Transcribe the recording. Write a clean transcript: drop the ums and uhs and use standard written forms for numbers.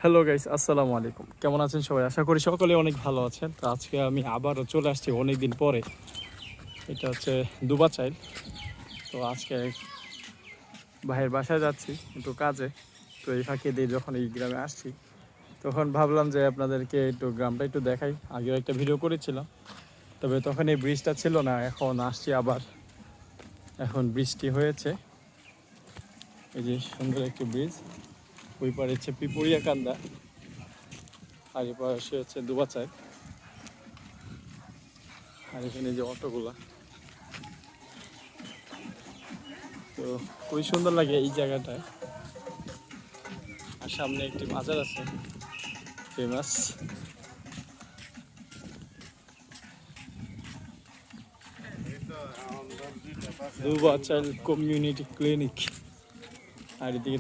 Hello guys, আসসালামু আলাইকুম। কেমন আছেন সবাই? আশা করি সকলে অনেক ভালো আছেন। তো আজকে আমি আবারও চলে আসছি অনেক দিন পরে। এটা হচ্ছে দুবাচাইল। তো আজকে ভাইয়ের বাসায় যাচ্ছি একটু কাজে। তো এই ফাঁকে দিয়ে যখন এই গ্রামে আসছি তখন ভাবলাম যে আপনাদেরকে একটু গ্রামটা একটু দেখাই। আগেও একটা ভিডিও করেছিলাম, তবে তখন এই ব্রিজটা ছিল না। এখন আসছি আবার, এখন বৃষ্টি হয়েছে। এই যে সুন্দর একটি ব্রিজ, ওই পারে হচ্ছে পিপুরিয়া কান্দা, আর এই পাশে হচ্ছে দুবাচাইল। আর এখানে যে অটোগুলা, তো খুবই সুন্দর লাগে এই জায়গাটায়। আর সামনে একটি বাজার আছে ফেমাস, দুবাচাইল কমিউনিটি ক্লিনিক। আর এদিকে